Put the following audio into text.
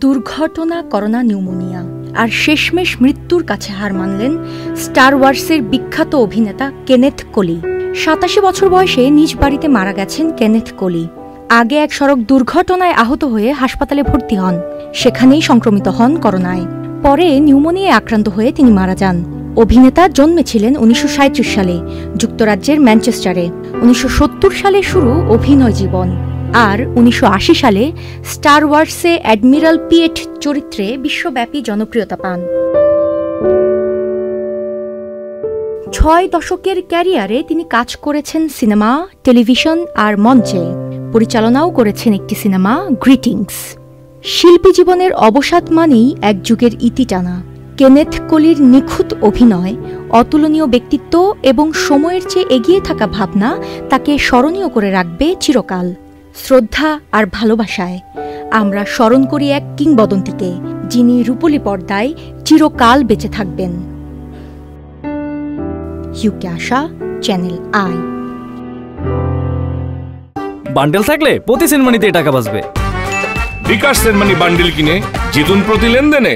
দুর্ঘটনা corona pneumonia আর শেষমেশ মৃত্যুর কাছে হার মানলেন স্টার ওয়ার্সের বিখ্যাত অভিনেতা কেনেথ কোলি। ৮৭ বছর বয়সে নিজ বাড়িতে মারা গেছেন কেনেথ কোলি। আগে এক সড়ক দুর্ঘটনায় আহত হয়ে হাসপাতালে ভর্তি হন, সেখানেই সংক্রমিত হন করোনায়। পরে নিউমোনিয়ায় আক্রান্ত হয়ে তিনি মারা যান। অভিনেতা জন্মেছিলেন ১৯৩৭ সালে যুক্তরাজ্যের ম্যানচেস্টারে। ১৯৭০ সালে শুরু অভিনয় জীবন, আর ১৯৮০ সালে স্টার ওয়ার্সে অ্যাডমিরাল পিয়েট চরিত্রে বিশ্বব্যাপী জনপ্রিয়তা পান। ৬ দশকের ক্যারিয়ারে তিনি কাজ করেছেন সিনেমা, টেলিভিশন আর মঞ্চে। পরিচালনাও করেছেন একটি সিনেমা, গ্রিটিংস। শিল্পী জীবনের অবসাদ মানেই এক যুগের ইতি টানা। কেনেথ কোলির নিখুঁত অভিনয়, অতুলনীয় ব্যক্তিত্ব এবং সময়ের চেয়ে এগিয়ে থাকা ভাবনা তাকে স্মরণীয় করে রাখবে চিরকাল। শ্রদ্ধা আর ভালোবাসায় আমরা স্মরণ করি এক কিংবদন্তিকে, যিনি রূপলী পর্দায় চিরকাল বেঁচে থাকবেন। UK Asha, channel I. Bundle থাকলে প্রতি সেনমানিতে টাকা বাঁচবে। বিকাশ সেনমানি বান্ডেল কিনে জিতুন প্রতি লেনদেনে।